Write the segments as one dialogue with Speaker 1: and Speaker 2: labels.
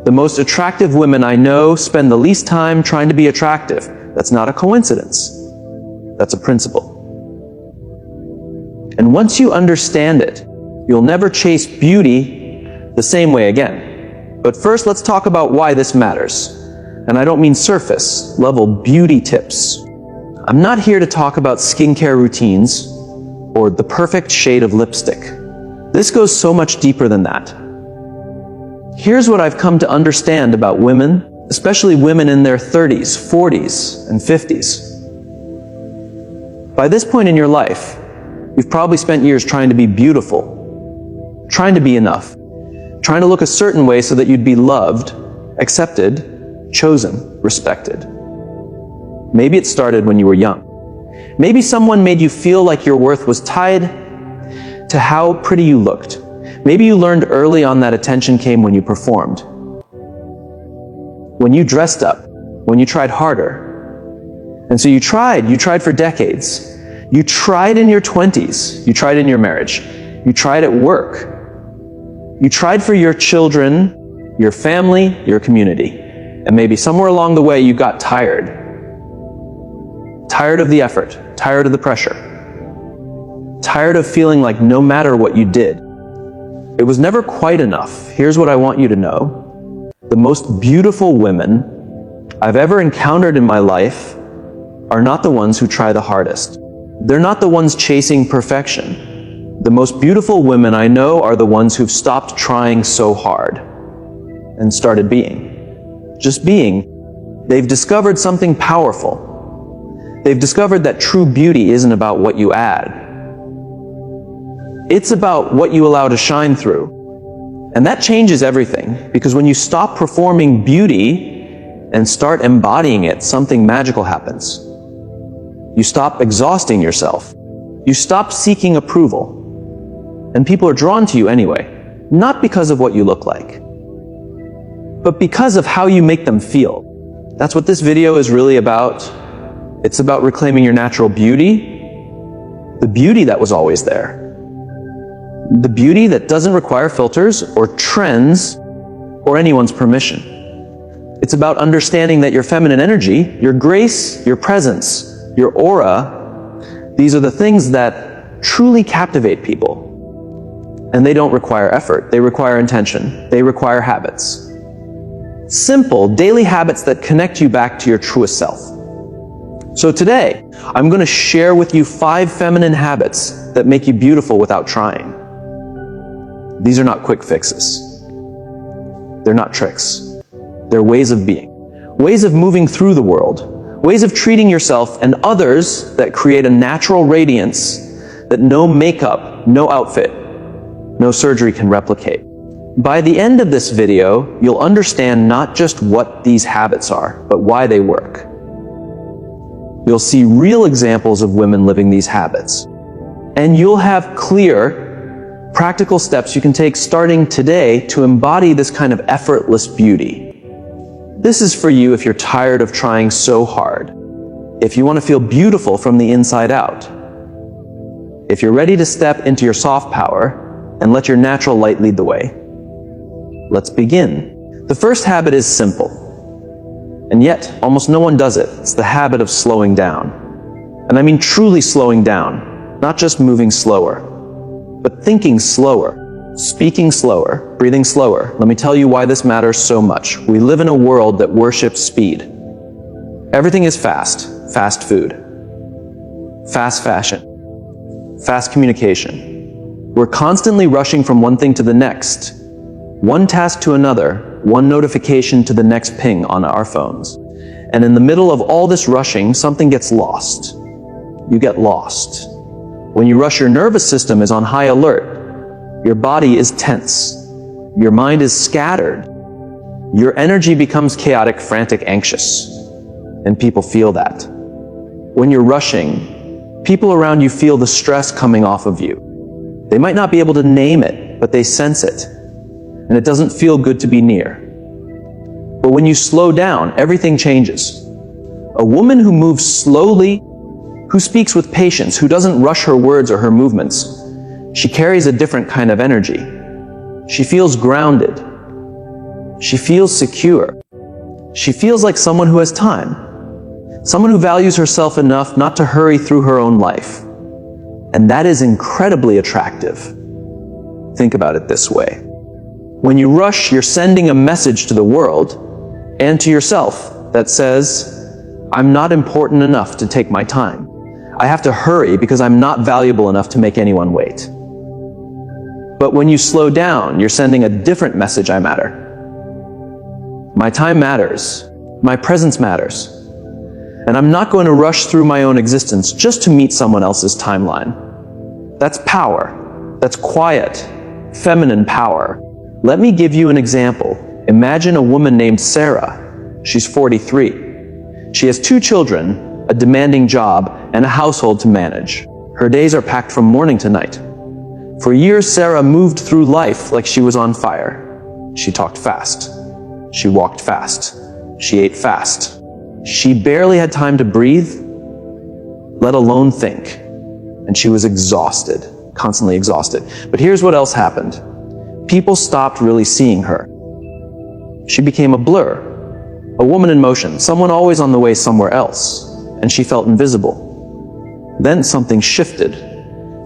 Speaker 1: The most attractive women I know spend the least time trying to be attractive. That's not a coincidence. That's a principle. And once you understand it, you'll never chase beauty the same way again. But first, let's talk about why this matters. And I don't mean surface level beauty tips. I'm not here to talk about skincare routines or the perfect shade of lipstick. This goes so much deeper than that. Here's what I've come to understand about women, especially women in their 30s, 40s, and 50s. By this point in your life, you've probably spent years trying to be beautiful, trying to be enough, trying to look a certain way so that you'd be loved, accepted, chosen, respected. Maybe it started when you were young. Maybe someone made you feel like your worth was tied to how pretty you looked. Maybe you learned early on that attention came when you performed, when you dressed up, when you tried harder. And so you tried for decades. You tried in your 20s, you tried in your marriage, you tried at work, you tried for your children, your family, your community. And maybe somewhere along the way you got tired. Tired of the effort, tired of the pressure, tired of feeling like no matter what you did, it was never quite enough. Here's what I want you to know. The most beautiful women I've ever encountered in my life are not the ones who try the hardest. They're not the ones chasing perfection. The most beautiful women I know are the ones who've stopped trying so hard and started being. Just being. They've discovered something powerful. They've discovered that true beauty isn't about what you add. It's about what you allow to shine through. And that changes everything, because when you stop performing beauty and start embodying it, something magical happens. You stop exhausting yourself. You stop seeking approval. And people are drawn to you anyway, not because of what you look like, but because of how you make them feel. That's what this video is really about. It's about reclaiming your natural beauty, the beauty that was always there. The beauty that doesn't require filters or trends or anyone's permission. It's about understanding that your feminine energy, your grace, your presence, your aura, these are the things that truly captivate people. And they don't require effort. They require intention. They require habits. Simple, daily habits that connect you back to your truest self. So today, I'm going to share with you 5 feminine habits that make you beautiful without trying. These are not quick fixes. They're not tricks. They're ways of being. Ways of moving through the world. Ways of treating yourself and others that create a natural radiance that no makeup, no outfit, no surgery can replicate. By the end of this video, you'll understand not just what these habits are, but why they work. You'll see real examples of women living these habits. And you'll have clear, practical steps you can take starting today to embody this kind of effortless beauty. This is for you if you're tired of trying so hard. If you want to feel beautiful from the inside out. If you're ready to step into your soft power and let your natural light lead the way. Let's begin. The first habit is simple. And yet, almost no one does it. It's the habit of slowing down. And I mean truly slowing down, not just moving slower, but thinking slower, speaking slower, breathing slower. Let me tell you why this matters so much. We live in a world that worships speed. Everything is fast. Fast food, fast fashion, fast communication. We're constantly rushing from one thing to the next, one task to another, one notification to the next ping on our phones. And in the middle of all this rushing, something gets lost. You get lost. When you rush, your nervous system is on high alert. Your body is tense. Your mind is scattered. Your energy becomes chaotic, frantic, anxious. And people feel that. When you're rushing, people around you feel the stress coming off of you. They might not be able to name it, but they sense it. And it doesn't feel good to be near. But when you slow down, everything changes. A woman who moves slowly, who speaks with patience, who doesn't rush her words or her movements, she carries a different kind of energy. She feels grounded. She feels secure. She feels like someone who has time. Someone who values herself enough not to hurry through her own life. And that is incredibly attractive. Think about it this way. When you rush, you're sending a message to the world and to yourself that says, I'm not important enough to take my time. I have to hurry because I'm not valuable enough to make anyone wait. But when you slow down, you're sending a different message. I matter. My time matters. My presence matters. And I'm not going to rush through my own existence just to meet someone else's timeline. That's power. That's quiet, feminine power. Let me give you an example. Imagine a woman named Sarah. She's 43. She has 2 children, a demanding job, and a household to manage. Her days are packed from morning to night. For years, Sarah moved through life like she was on fire. She talked fast. She walked fast. She ate fast. She barely had time to breathe, let alone think. And she was exhausted, constantly exhausted. But here's what else happened. People stopped really seeing her. She became a blur, a woman in motion, someone always on the way somewhere else, and she felt invisible. Then something shifted.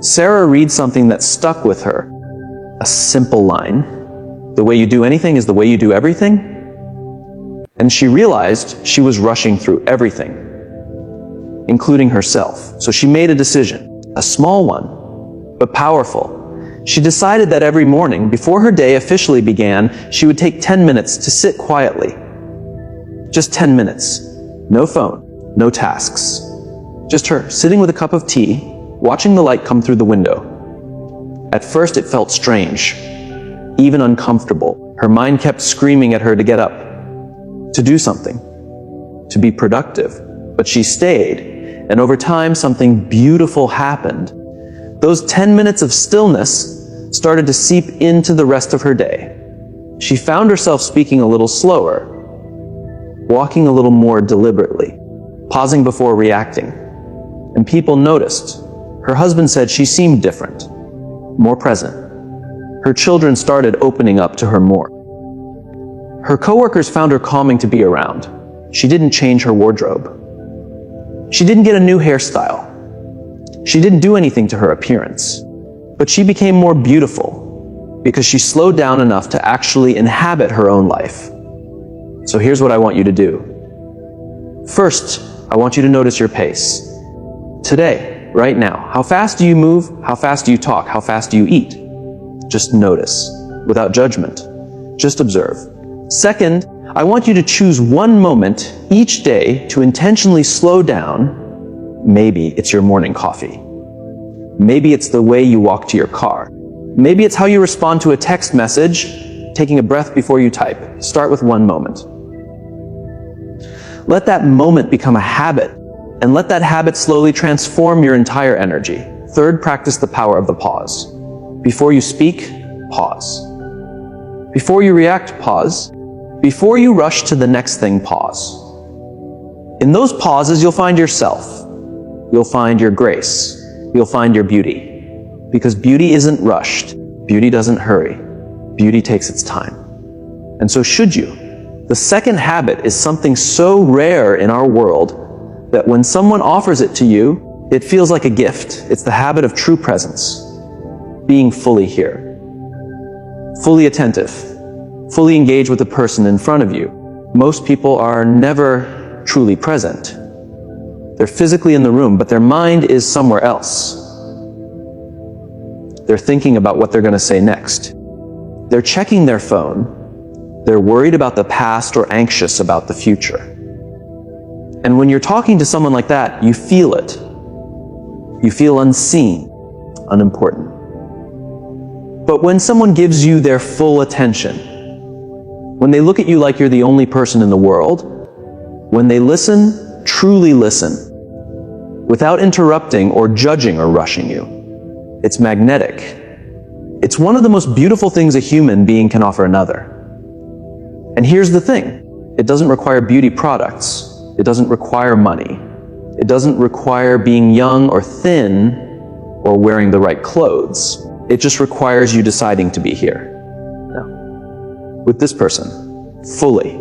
Speaker 1: Sarah read something that stuck with her, a simple line. The way you do anything is the way you do everything. And she realized she was rushing through everything, including herself. So she made a decision, a small one, but powerful. She decided that every morning, before her day officially began, she would take 10 minutes to sit quietly. Just 10 minutes. No phone, no tasks. Just her, sitting with a cup of tea, watching the light come through the window. At first it felt strange, even uncomfortable. Her mind kept screaming at her to get up, to do something, to be productive. But she stayed, and over time something beautiful happened. Those 10 minutes of stillness started to seep into the rest of her day. She found herself speaking a little slower, walking a little more deliberately, pausing before reacting. And people noticed. Her husband said she seemed different, more present. Her children started opening up to her more. Her coworkers found her calming to be around. She didn't change her wardrobe. She didn't get a new hairstyle. She didn't do anything to her appearance, but she became more beautiful because she slowed down enough to actually inhabit her own life. So here's what I want you to do. First, I want you to notice your pace. Today, right now, how fast do you move? How fast do you talk? How fast do you eat? Just notice, without judgment. Just observe. Second, I want you to choose one moment each day to intentionally slow down. Maybe it's your morning coffee. Maybe it's the way you walk to your car. Maybe it's how you respond to a text message, taking a breath before you type. Start with one moment. Let that moment become a habit, and let that habit slowly transform your entire energy. Third, practice the power of the pause. Before you speak, pause. Before you react, pause. Before you rush to the next thing, pause. In those pauses, you'll find yourself. You'll find your grace. You'll find your beauty. Because beauty isn't rushed. Beauty doesn't hurry. Beauty takes its time. And so should you. The second habit is something so rare in our world that when someone offers it to you, it feels like a gift. It's the habit of true presence. Being fully here. Fully attentive. Fully engaged with the person in front of you. Most people are never truly present. They're physically in the room, but their mind is somewhere else. They're thinking about what they're going to say next. They're checking their phone. They're worried about the past or anxious about the future. And when you're talking to someone like that, you feel it. You feel unseen, unimportant. But when someone gives you their full attention, when they look at you like you're the only person in the world, when they listen, truly listen, without interrupting or judging or rushing you, it's magnetic. It's one of the most beautiful things a human being can offer another. And here's the thing. It doesn't require beauty products. It doesn't require money. It doesn't require being young or thin or wearing the right clothes. It just requires you deciding to be here. Now, with this person, fully.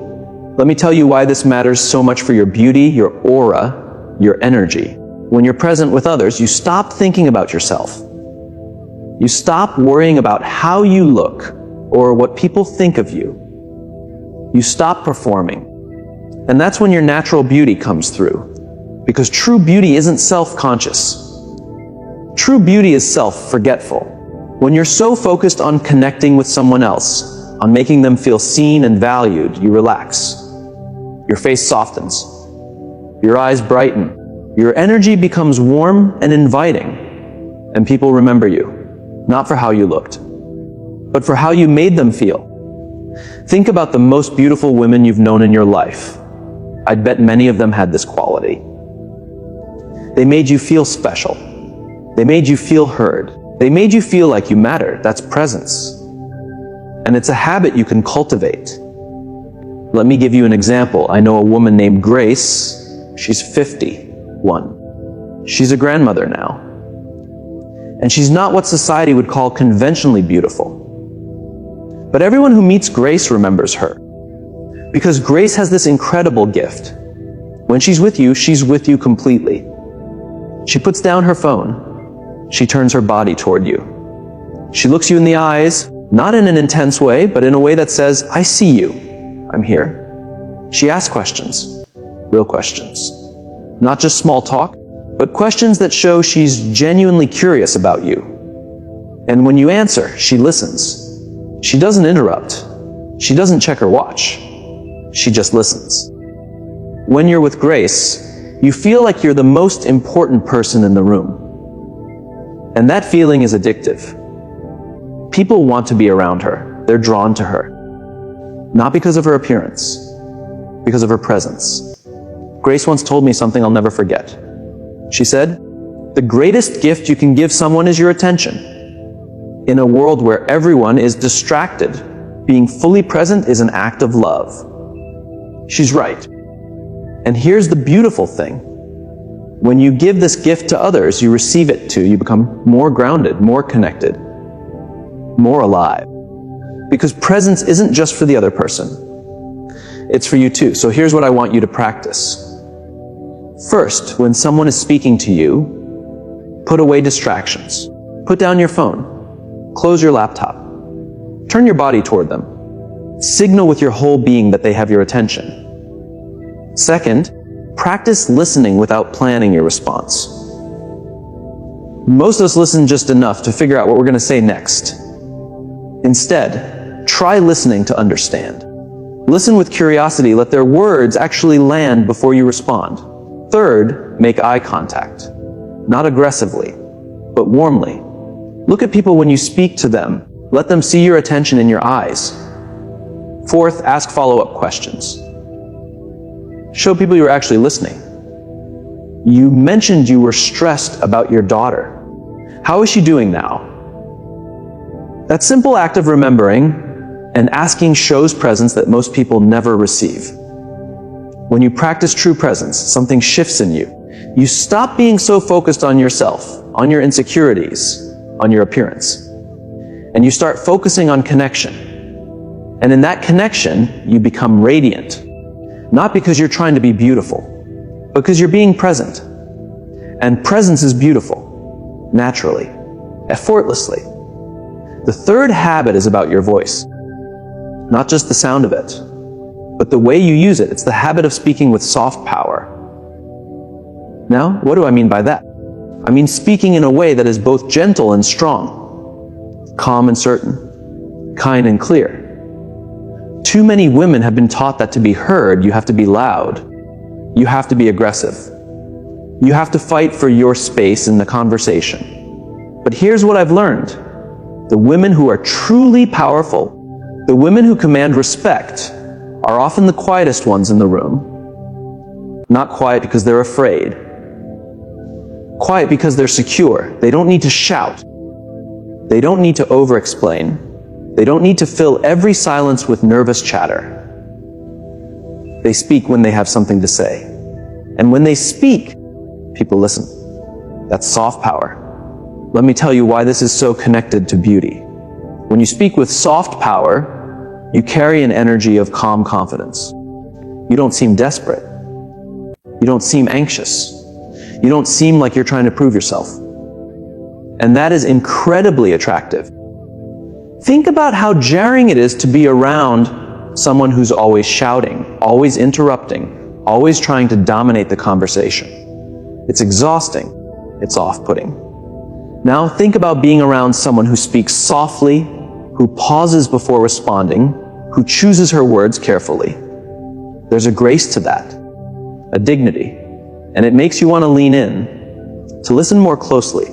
Speaker 1: Let me tell you why this matters so much for your beauty, your aura, your energy. When you're present with others, you stop thinking about yourself. You stop worrying about how you look or what people think of you. You stop performing. And that's when your natural beauty comes through. Because true beauty isn't self-conscious. True beauty is self-forgetful. When you're so focused on connecting with someone else, on making them feel seen and valued, you relax. Your face softens. Your eyes brighten. Your energy becomes warm and inviting. And people remember you, not for how you looked, but for how you made them feel. Think about the most beautiful women you've known in your life. I'd bet many of them had this quality. They made you feel special. They made you feel heard. They made you feel like you mattered. That's presence. And it's a habit you can cultivate. Let me give you an example. I know a woman named Grace. She's 51. She's a grandmother now. And she's not what society would call conventionally beautiful. But everyone who meets Grace remembers her. Because Grace has this incredible gift. When she's with you completely. She puts down her phone. She turns her body toward you. She looks you in the eyes, not in an intense way, but in a way that says, I see you. I'm here. She asks questions. Real questions. Not just small talk, but questions that show she's genuinely curious about you. And when you answer, she listens. She doesn't interrupt. She doesn't check her watch. She just listens. When you're with Grace, you feel like you're the most important person in the room. And that feeling is addictive. People want to be around her. They're drawn to her. Not because of her appearance, because of her presence. Grace once told me something I'll never forget. She said, "The greatest gift you can give someone is your attention. In a world where everyone is distracted, being fully present is an act of love." She's right. And here's the beautiful thing. When you give this gift to others, you receive it too. You become more grounded, more connected, more alive. Because presence isn't just for the other person. It's for you too. So here's what I want you to practice. First, when someone is speaking to you, put away distractions. Put down your phone. Close your laptop. Turn your body toward them. Signal with your whole being that they have your attention. Second, practice listening without planning your response. Most of us listen just enough to figure out what we're going to say next. Instead, try listening to understand. Listen with curiosity. Let their words actually land before you respond. Third, make eye contact. Not aggressively, but warmly. Look at people when you speak to them. Let them see your attention in your eyes. Fourth, ask follow-up questions. Show people you're actually listening. You mentioned you were stressed about your daughter. How is she doing now? That simple act of remembering and asking shows presence that most people never receive. When you practice true presence, something shifts in you. You stop being so focused on yourself, on your insecurities, on your appearance. And you start focusing on connection. And in that connection, you become radiant. Not because you're trying to be beautiful, but because you're being present. And presence is beautiful, naturally, effortlessly. The third habit is about your voice. Not just the sound of it, but the way you use it. It's the habit of speaking with soft power. Now, what do I mean by that? I mean speaking in a way that is both gentle and strong, calm and certain, kind and clear. Too many women have been taught that to be heard, you have to be loud. You have to be aggressive. You have to fight for your space in the conversation. But here's what I've learned. The women who are truly powerful, the women who command respect, are often the quietest ones in the room. Not quiet because they're afraid. Quiet because they're secure. They don't need to shout. They don't need to over-explain. They don't need to fill every silence with nervous chatter. They speak when they have something to say. And when they speak, people listen. That's soft power. Let me tell you why this is so connected to beauty. When you speak with soft power, You carry an energy of calm confidence. You don't seem desperate. You don't seem anxious. You don't seem like you're trying to prove yourself. And that is incredibly attractive. Think about how jarring it is to be around someone who's always shouting, always interrupting, always trying to dominate the conversation. It's exhausting. It's off-putting. Now think about being around someone who speaks softly, who pauses before responding, who chooses her words carefully. There's a grace to that, a dignity, and it makes you want to lean in, to listen more closely,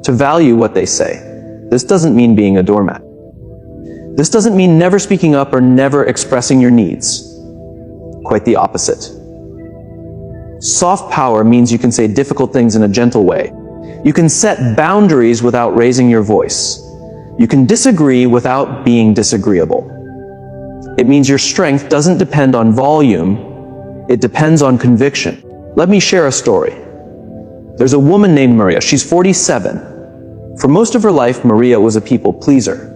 Speaker 1: to value what they say. This doesn't mean being a doormat. This doesn't mean never speaking up or never expressing your needs. Quite the opposite. Soft power means you can say difficult things in a gentle way. You can set boundaries without raising your voice. You can disagree without being disagreeable. It means your strength doesn't depend on volume, it depends on conviction. Let me share a story. There's a woman named Maria. She's 47. For most of her life, Maria was a people pleaser.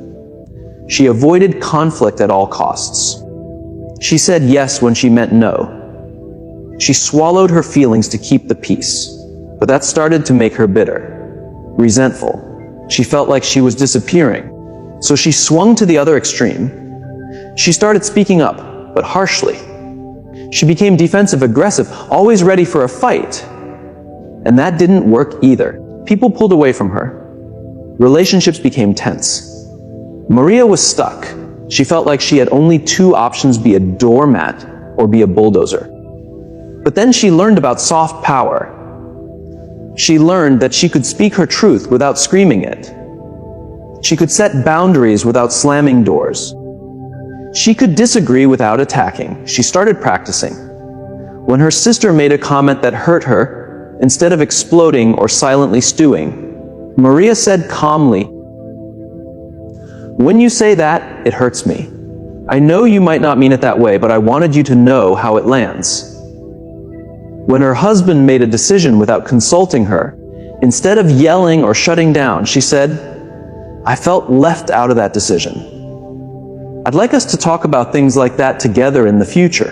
Speaker 1: She avoided conflict at all costs. She said yes when she meant no. She swallowed her feelings to keep the peace, but that started to make her bitter, resentful. She felt like she was disappearing, so she swung to the other extreme. She started speaking up, but harshly. She became defensive-aggressive, always ready for a fight. And that didn't work either. People pulled away from her. Relationships became tense. Maria was stuck. She felt like she had only two options: be a doormat or be a bulldozer. But then she learned about soft power. She learned that she could speak her truth without screaming it. She could set boundaries without slamming doors. She could disagree without attacking. She started practicing. When her sister made a comment that hurt her, instead of exploding or silently stewing, Maria said calmly, "When you say that, it hurts me. I know you might not mean it that way, but I wanted you to know how it lands." When her husband made a decision without consulting her, instead of yelling or shutting down, she said, "I felt left out of that decision." I'd like us to talk about things like that together in the future.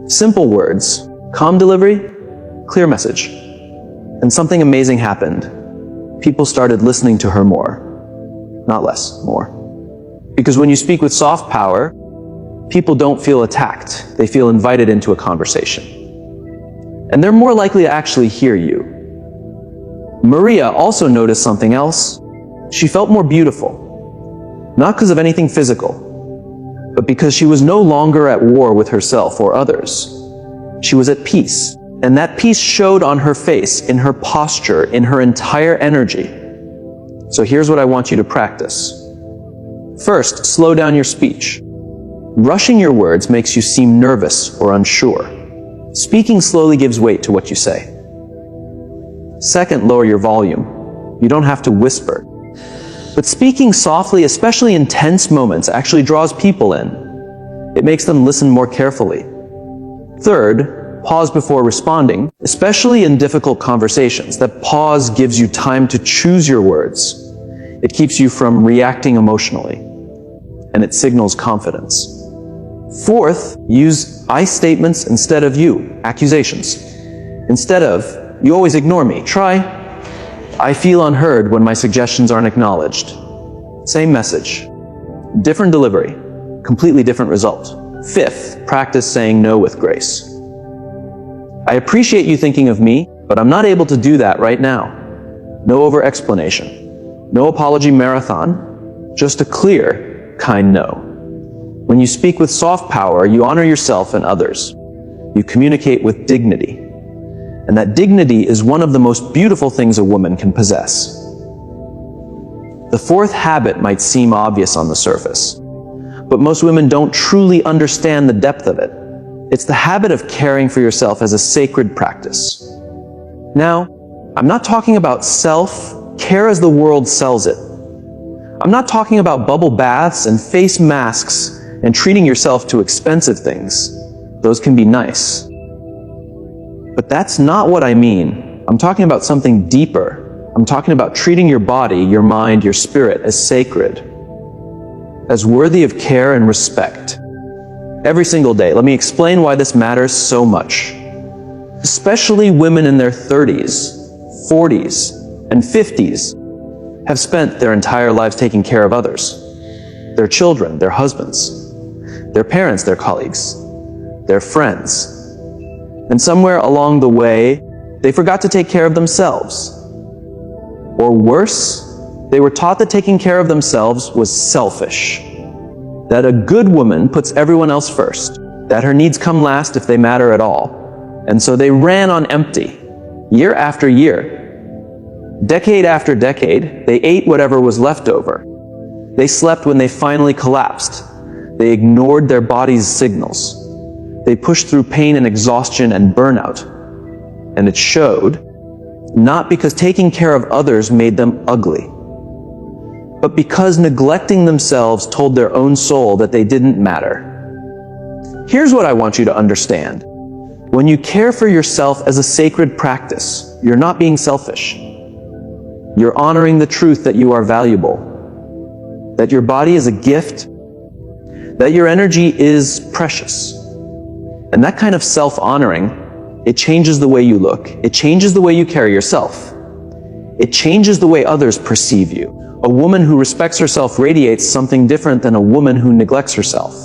Speaker 1: Simple words, calm delivery, clear message. And something amazing happened. People started listening to her more. Not less, more. Because when you speak with soft power, people don't feel attacked. They feel invited into a conversation. And they're more likely to actually hear you. Maria also noticed something else. She felt more beautiful. Not because of anything physical, but because she was no longer at war with herself or others. She was at peace. And that peace showed on her face, in her posture, in her entire energy. So here's what I want you to practice. First, slow down your speech. Rushing your words makes you seem nervous or unsure. Speaking slowly gives weight to what you say. Second, lower your volume. You don't have to whisper. But speaking softly, especially in tense moments, actually draws people in. It makes them listen more carefully. Third, pause before responding, especially in difficult conversations. That pause gives you time to choose your words. It keeps you from reacting emotionally, and it signals confidence. Fourth, use I statements instead of you, accusations. Instead of, "You always ignore me," try, "I feel unheard when my suggestions aren't acknowledged." Same message, different delivery, completely different result. Fifth, practice saying no with grace. "I appreciate you thinking of me, but I'm not able to do that right now." No over-explanation, no apology marathon, just a clear, kind no. When you speak with soft power, you honor yourself and others. You communicate with dignity. And that dignity is one of the most beautiful things a woman can possess. The fourth habit might seem obvious on the surface, but most women don't truly understand the depth of it. It's the habit of caring for yourself as a sacred practice. Now, I'm not talking about self-care as the world sells it. I'm not talking about bubble baths and face masks and treating yourself to expensive things. Those can be nice. But that's not what I mean. I'm talking about something deeper. I'm talking about treating your body, your mind, your spirit as sacred. as worthy of care and respect. Every single day. Let me explain why this matters so much. Especially women in their 30s, 40s, and 50s have spent their entire lives taking care of others. Their children, their husbands, their parents, their colleagues, their friends. And somewhere along the way, they forgot to take care of themselves. Or worse, they were taught that taking care of themselves was selfish. That a good woman puts everyone else first. That her needs come last if they matter at all. And so they ran on empty, year after year. Decade after decade, they ate whatever was left over. They slept when they finally collapsed. They ignored their body's signals. They pushed through pain and exhaustion and burnout. And it showed, not because taking care of others made them ugly, but because neglecting themselves told their own soul that they didn't matter. Here's what I want you to understand. When you care for yourself as a sacred practice, you're not being selfish. You're honoring the truth that you are valuable, that your body is a gift, that your energy is precious. And that kind of self-honoring, it changes the way you look. It changes the way you carry yourself. It changes the way others perceive you. A woman who respects herself radiates something different than a woman who neglects herself.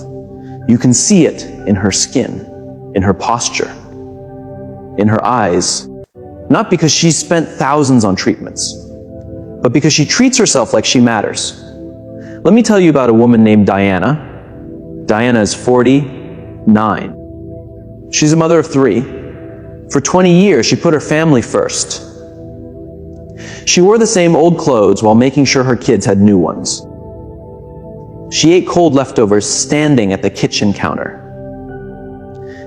Speaker 1: You can see it in her skin, in her posture, in her eyes, not because she's spent thousands on treatments, but because she treats herself like she matters. Let me tell you about a woman named Diana. Diana is 49. She's a mother of 3. For 20 years, she put her family first. She wore the same old clothes while making sure her kids had new ones. She ate cold leftovers standing at the kitchen counter.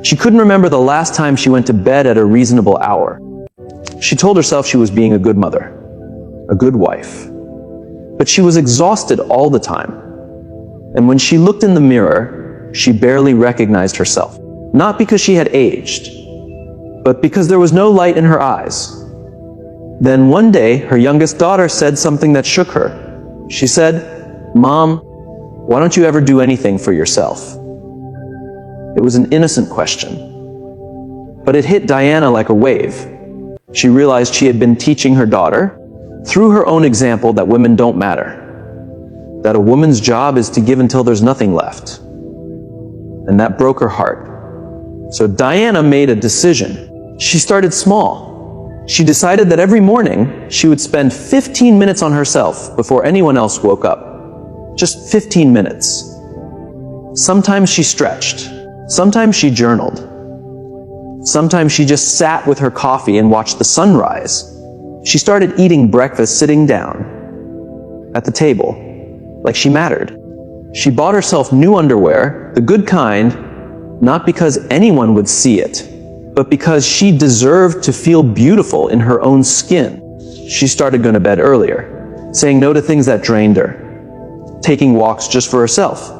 Speaker 1: She couldn't remember the last time she went to bed at a reasonable hour. She told herself she was being a good mother, a good wife. But she was exhausted all the time. And when she looked in the mirror, she barely recognized herself. Not because she had aged, but because there was no light in her eyes. Then one day, her youngest daughter said something that shook her. She said, "Mom, why don't you ever do anything for yourself?" It was an innocent question, but it hit Diana like a wave. She realized she had been teaching her daughter, through her own example, that women don't matter. That a woman's job is to give until there's nothing left. And that broke her heart. So Diana made a decision. She started small. She decided that every morning she would spend 15 minutes on herself before anyone else woke up. Just 15 minutes. Sometimes she stretched. Sometimes she journaled. Sometimes she just sat with her coffee and watched the sunrise. She started eating breakfast sitting down at the table, like she mattered. She bought herself new underwear, the good kind, not because anyone would see it, but because she deserved to feel beautiful in her own skin. She started going to bed earlier, saying no to things that drained her, taking walks just for herself.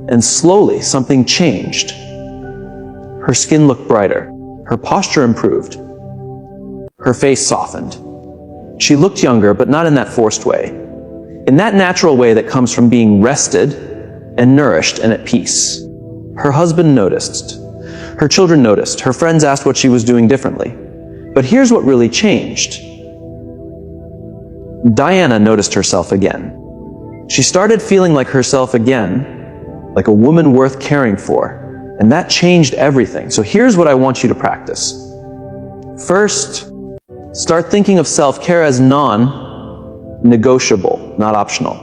Speaker 1: And slowly, something changed. Her skin looked brighter. Her posture improved. Her face softened. She looked younger, but not in that forced way. In that natural way that comes from being rested and nourished and at peace. Her husband noticed. Her children noticed. Her friends asked what she was doing differently. But here's what really changed. Diana noticed herself again. She started feeling like herself again, like a woman worth caring for. And that changed everything. So here's what I want you to practice. First, start thinking of self-care as non-negotiable, not optional.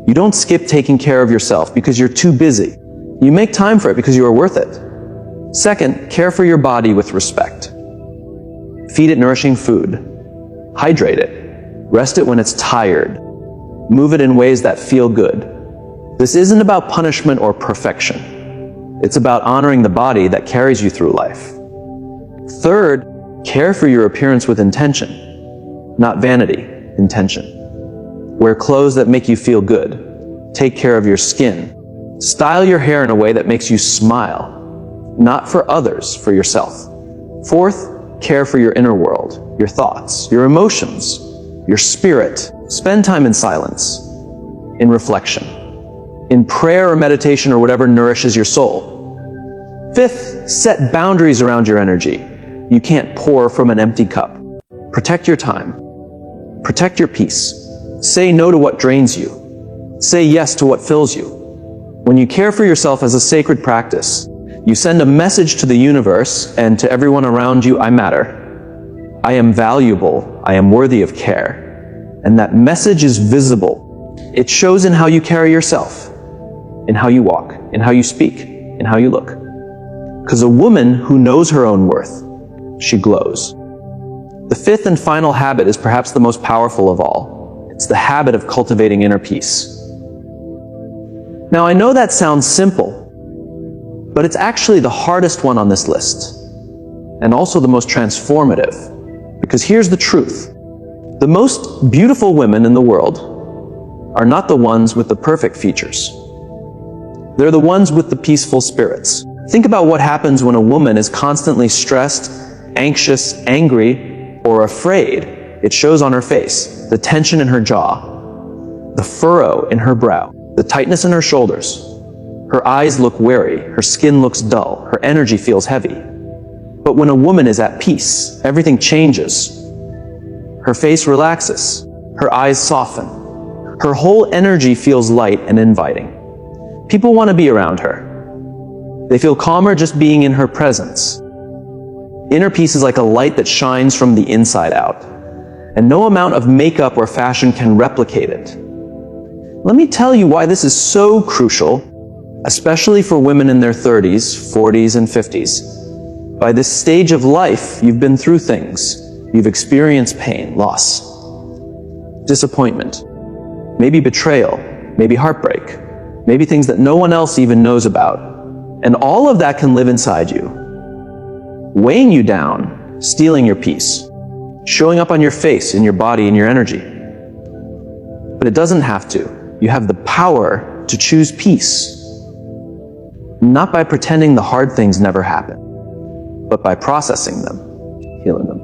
Speaker 1: You don't skip taking care of yourself because you're too busy. You make time for it because you are worth it. Second, care for your body with respect. Feed it nourishing food. Hydrate it. Rest it when it's tired. Move it in ways that feel good. This isn't about punishment or perfection. It's about honoring the body that carries you through life. Third, care for your appearance with intention, not vanity, intention. Wear clothes that make you feel good. Take care of your skin. Style your hair in a way that makes you smile, not for others, for yourself. Fourth, care for your inner world, your thoughts, your emotions, your spirit. Spend time in silence, in reflection. in prayer or meditation or whatever nourishes your soul. Fifth, set boundaries around your energy. You can't pour from an empty cup. Protect your time. Protect your peace. Say no to what drains you. Say yes to what fills you. When you care for yourself as a sacred practice, you send a message to the universe and to everyone around you: I matter. I am valuable. I am worthy of care. And that message is visible. It shows in how you carry yourself, in how you walk, in how you speak, in how you look. Because a woman who knows her own worth, she glows. The fifth and final habit is perhaps the most powerful of all. It's the habit of cultivating inner peace. Now, I know that sounds simple, but it's actually the hardest one on this list, and also the most transformative. Because here's the truth. The most beautiful women in the world are not the ones with the perfect features. They're the ones with the peaceful spirits. Think about what happens when a woman is constantly stressed, anxious, angry, or afraid. It shows on her face, the tension in her jaw, the furrow in her brow, the tightness in her shoulders. Her eyes look weary, her skin looks dull, her energy feels heavy. But when a woman is at peace, everything changes. Her face relaxes, her eyes soften, her whole energy feels light and inviting. People want to be around her. They feel calmer just being in her presence. Inner peace is like a light that shines from the inside out, and no amount of makeup or fashion can replicate it. Let me tell you why this is so crucial, especially for women in their 30s, 40s, and 50s. By this stage of life, you've been through things. You've experienced pain, loss, disappointment, maybe betrayal, maybe heartbreak, maybe things that no one else even knows about. And all of that can live inside you, weighing you down, stealing your peace, showing up on your face, in your body, in your energy. But it doesn't have to. You have the power to choose peace, not by pretending the hard things never happen, but by processing them, healing them,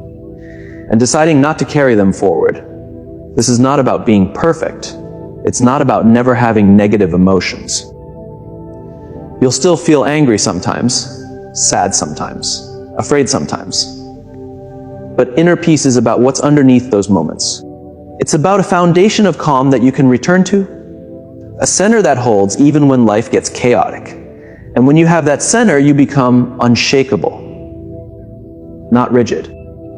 Speaker 1: and deciding not to carry them forward. This is not about being perfect. It's not about never having negative emotions. You'll still feel angry sometimes, sad sometimes, afraid sometimes. But inner peace is about what's underneath those moments. It's about a foundation of calm that you can return to, a center that holds even when life gets chaotic. And when you have that center, you become unshakable. Not rigid,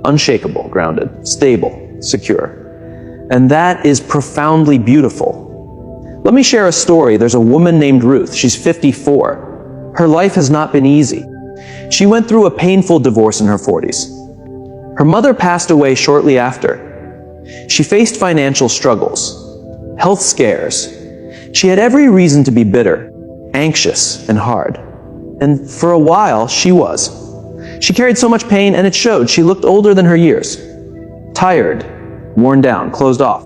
Speaker 1: unshakable, grounded, stable, secure. And that is profoundly beautiful. Let me share a story. There's a woman named Ruth. She's 54. Her life has not been easy. She went through a painful divorce in her 40s. Her mother passed away shortly after. She faced financial struggles, health scares. She had every reason to be bitter, anxious, and hard. And for a while, she was. She carried so much pain, and it showed. She looked older than her years, tired, worn down, closed off.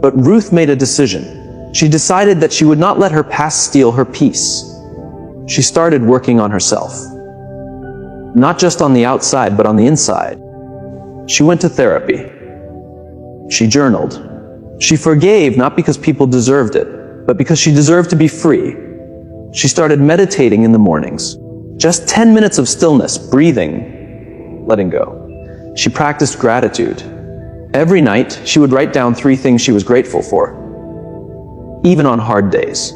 Speaker 1: But Ruth made a decision. She decided that she would not let her past steal her peace. She started working on herself. Not just on the outside, but on the inside. She went to therapy. She journaled. She forgave, not because people deserved it, but because she deserved to be free. She started meditating in the mornings. Just 10 minutes of stillness, breathing, letting go. She practiced gratitude. Every night, she would write down 3 things she was grateful for, even on hard days.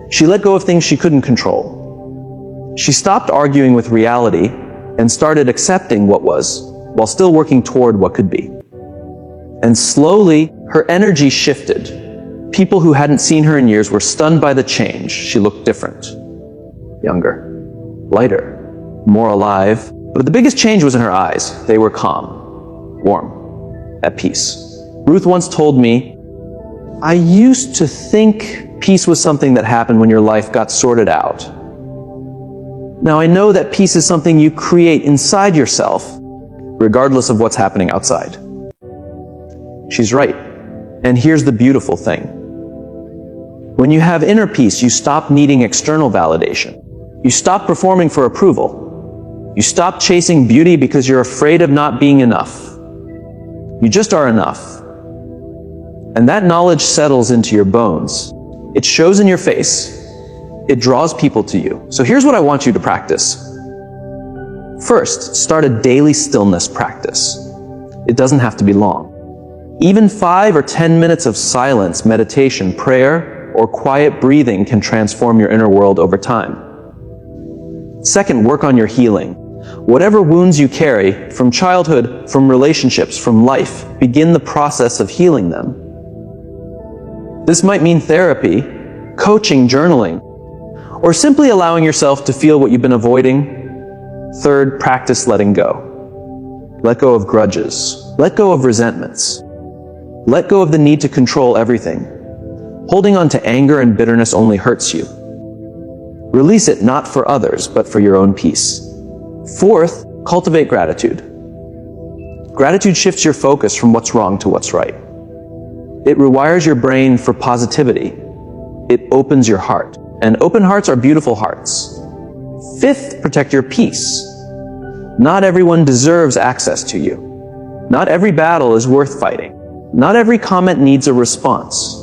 Speaker 1: She let go of things she couldn't control. She stopped arguing with reality and started accepting what was, while still working toward what could be. And slowly, her energy shifted. People who hadn't seen her in years were stunned by the change. She looked different, younger, lighter, more alive. But the biggest change was in her eyes. They were calm, warm, at peace. Ruth once told me, "I used to think peace was something that happened when your life got sorted out. Now I know that peace is something you create inside yourself, regardless of what's happening outside." She's right. And here's the beautiful thing. When you have inner peace, you stop needing external validation. You stop performing for approval. You stop chasing beauty because you're afraid of not being enough. You just are enough. And that knowledge settles into your bones. It shows in your face. It draws people to you. So here's what I want you to practice. First, start a daily stillness practice. It doesn't have to be long. Even 5 or 10 minutes of silence, meditation, prayer, or quiet breathing can transform your inner world over time. Second, work on your healing. Whatever wounds you carry, from childhood, from relationships, from life, begin the process of healing them. This might mean therapy, coaching, journaling, or simply allowing yourself to feel what you've been avoiding. Third, practice letting go. Let go of grudges. Let go of resentments. Let go of the need to control everything. Holding on to anger and bitterness only hurts you. Release it not for others, but for your own peace. Fourth, cultivate gratitude. Gratitude shifts your focus from what's wrong to what's right. It rewires your brain for positivity. It opens your heart. And open hearts are beautiful hearts. Fifth, protect your peace. Not everyone deserves access to you. Not every battle is worth fighting. Not every comment needs a response.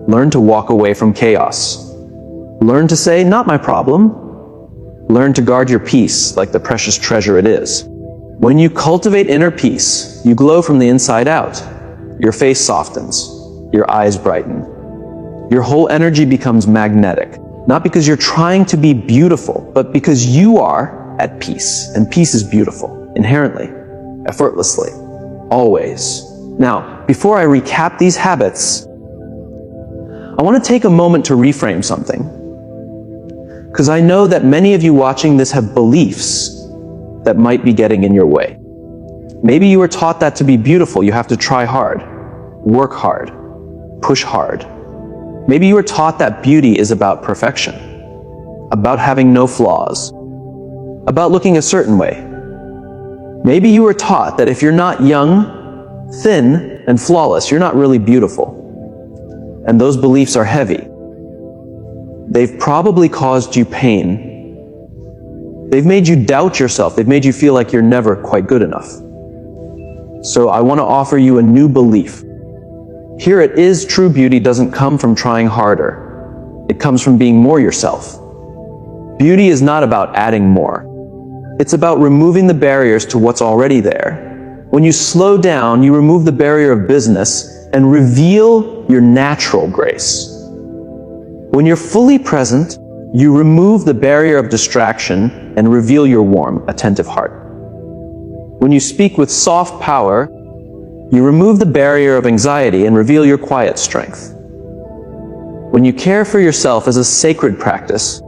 Speaker 1: Learn to walk away from chaos. Learn to say, not my problem. Learn to guard your peace like the precious treasure it is. When you cultivate inner peace, you glow from the inside out. Your face softens. Your eyes brighten. Your whole energy becomes magnetic. Not because you're trying to be beautiful, but because you are at peace. And peace is beautiful, inherently, effortlessly, always. Now, before I recap these habits, I want to take a moment to reframe something. Because I know that many of you watching this have beliefs that might be getting in your way. Maybe you were taught that to be beautiful, you have to try hard, work hard, push hard. Maybe you were taught that beauty is about perfection, about having no flaws, about looking a certain way. Maybe you were taught that if you're not young, thin, and flawless, you're not really beautiful. And those beliefs are heavy. They've probably caused you pain. They've made you doubt yourself. They've made you feel like you're never quite good enough. So I want to offer you a new belief. Here it is, true beauty doesn't come from trying harder. It comes from being more yourself. Beauty is not about adding more. It's about removing the barriers to what's already there. When you slow down, you remove the barrier of business and reveal your natural grace. When you're fully present, you remove the barrier of distraction and reveal your warm, attentive heart. When you speak with soft power, you remove the barrier of anxiety and reveal your quiet strength. When you care for yourself as a sacred practice,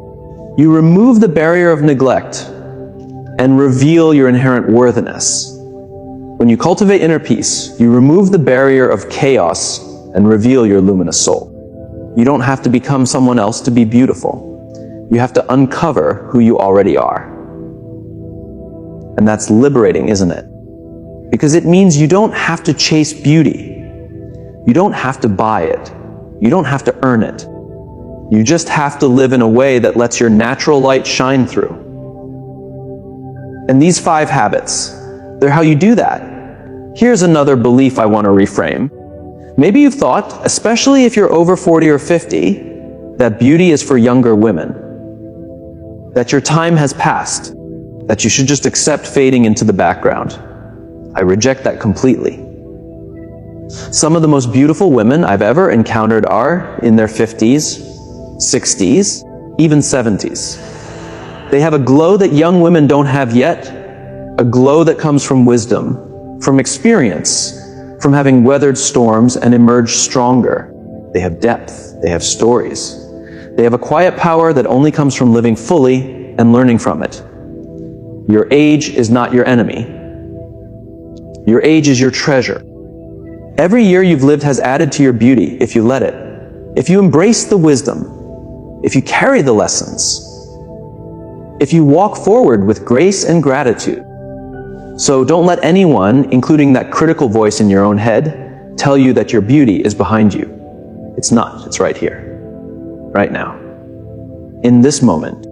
Speaker 1: you remove the barrier of neglect and reveal your inherent worthiness. When you cultivate inner peace, you remove the barrier of chaos and reveal your luminous soul. You don't have to become someone else to be beautiful. You have to uncover who you already are. And that's liberating, isn't it? Because it means you don't have to chase beauty. You don't have to buy it. You don't have to earn it. You just have to live in a way that lets your natural light shine through. And these 5 habits, they're how you do that. Here's another belief I want to reframe. Maybe you've thought, especially if you're over 40 or 50, that beauty is for younger women. That your time has passed. That you should just accept fading into the background. I reject that completely. Some of the most beautiful women I've ever encountered are in their 50s, 60s, even 70s. They have a glow that young women don't have yet, a glow that comes from wisdom, from experience, from having weathered storms and emerged stronger. They have depth, they have stories. They have a quiet power that only comes from living fully and learning from it. Your age is not your enemy. Your age is your treasure. Every year you've lived has added to your beauty if you let it. If you embrace the wisdom, if you carry the lessons, if you walk forward with grace and gratitude. So don't let anyone, including that critical voice in your own head, tell you that your beauty is behind you. It's not. It's right here, right now, in this moment.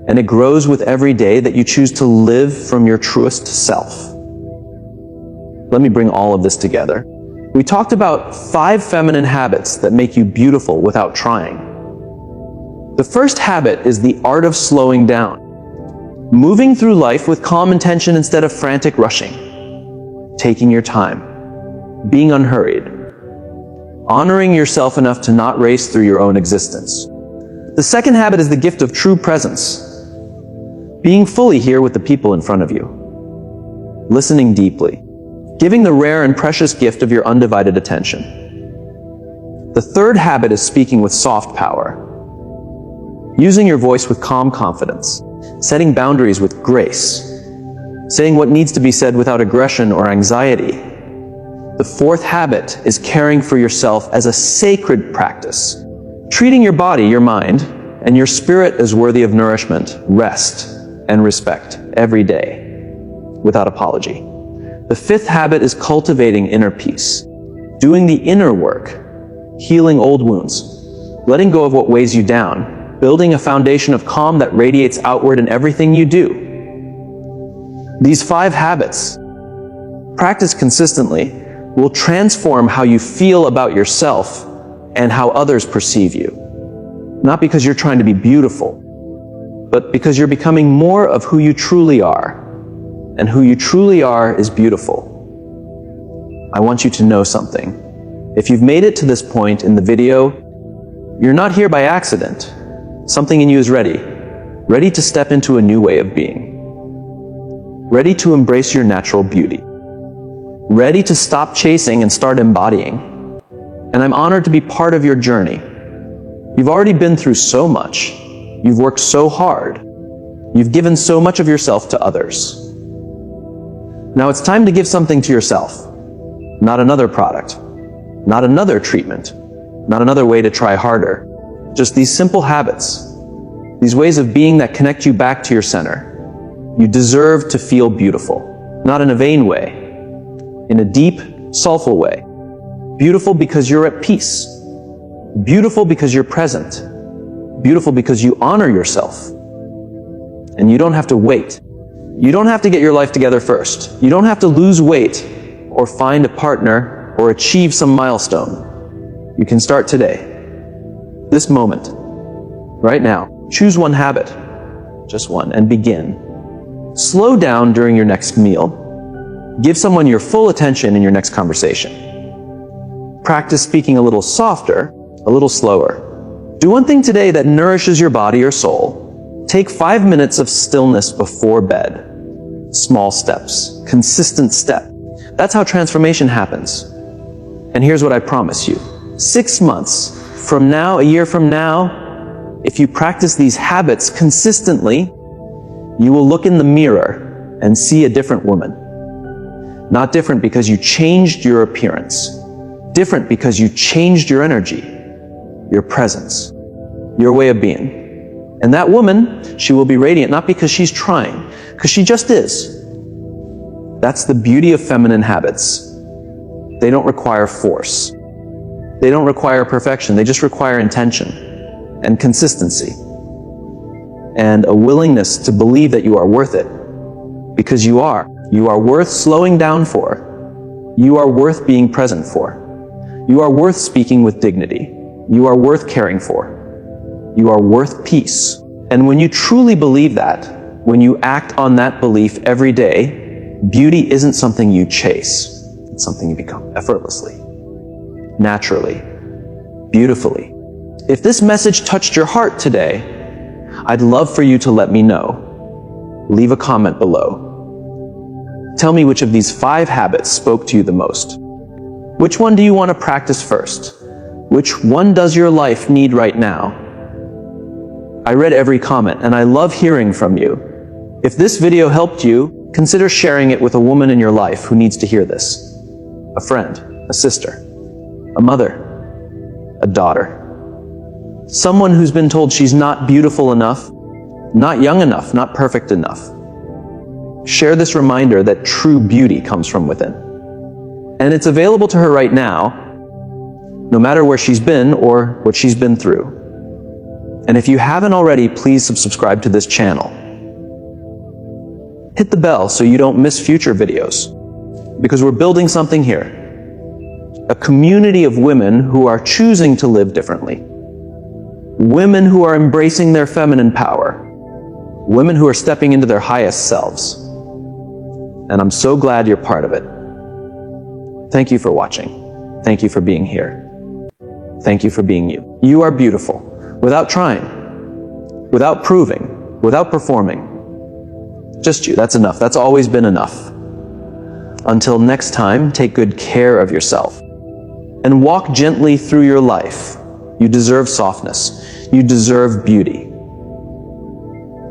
Speaker 1: And it grows with every day that you choose to live from your truest self. Let me bring all of this together. We talked about 5 feminine habits that make you beautiful without trying. The first habit is the art of slowing down. Moving through life with calm intention instead of frantic rushing. Taking your time. Being unhurried. Honoring yourself enough to not race through your own existence. The second habit is the gift of true presence. Being fully here with the people in front of you. Listening deeply. Giving the rare and precious gift of your undivided attention. The third habit is speaking with soft power. Using your voice with calm confidence. Setting boundaries with grace. Saying what needs to be said without aggression or anxiety. The fourth habit is caring for yourself as a sacred practice. Treating your body, your mind, and your spirit as worthy of nourishment, rest, and respect every day, without apology. The fifth habit is cultivating inner peace. Doing the inner work, healing old wounds, letting go of what weighs you down, building a foundation of calm that radiates outward in everything you do. These 5 habits, practiced consistently, will transform how you feel about yourself and how others perceive you. Not because you're trying to be beautiful, but because you're becoming more of who you truly are. And who you truly are is beautiful. I want you to know something. If you've made it to this point in the video, you're not here by accident. Something in you is ready to step into a new way of being. Ready to embrace your natural beauty. Ready to stop chasing and start embodying. And I'm honored to be part of your journey. You've already been through so much. You've worked so hard. You've given so much of yourself to others. Now it's time to give something to yourself. Not another product. Not another treatment. Not another way to try harder. Just these simple habits. These ways of being that connect you back to your center. You deserve to feel beautiful. Not in a vain way. In a deep, soulful way. Beautiful because you're at peace. Beautiful because you're present. Beautiful because you honor yourself. And you don't have to wait. You don't have to get your life together first. You don't have to lose weight or find a partner or achieve some milestone. You can start today. This moment. Right now. Choose one habit. Just one. And begin. Slow down during your next meal. Give someone your full attention in your next conversation. Practice speaking a little softer, a little slower. Do one thing today that nourishes your body or soul. Take 5 minutes of stillness before bed. Small steps, consistent step. That's how transformation happens. And here's what I promise you. 6 months from now, a year from now, if you practice these habits consistently, you will look in the mirror and see a different woman. Not different because you changed your appearance. Different because you changed your energy, your presence, your way of being. And that woman, she will be radiant, not because she's trying, because she just is. That's the beauty of feminine habits. They don't require force. They don't require perfection. They just require intention and consistency and a willingness to believe that you are worth it. Because you are. You are worth slowing down for. You are worth being present for. You are worth speaking with dignity. You are worth caring for. You are worth peace. And when you truly believe that, when you act on that belief every day, beauty isn't something you chase. It's something you become effortlessly, naturally, beautifully. If this message touched your heart today, I'd love for you to let me know. Leave a comment below. Tell me which of these 5 habits spoke to you the most. Which one do you want to practice first? Which one does your life need right now? I read every comment and I love hearing from you. If this video helped you, consider sharing it with a woman in your life who needs to hear this. A friend, a sister, a mother, a daughter. Someone who's been told she's not beautiful enough, not young enough, not perfect enough. Share this reminder that true beauty comes from within. And it's available to her right now, no matter where she's been or what she's been through. And if you haven't already, please subscribe to this channel. Hit the bell so you don't miss future videos, because we're building something here. A community of women who are choosing to live differently. women who are embracing their feminine power, women who are stepping into their highest selves. And I'm so glad you're part of it. Thank you for watching. Thank you for being here. Thank you for being you. You are beautiful, without trying, without proving, without performing. Just you, that's enough. That's always been enough. Until next time, take good care of yourself and walk gently through your life. You deserve softness. You deserve beauty.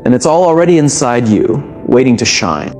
Speaker 1: And it's all already inside you, waiting to shine.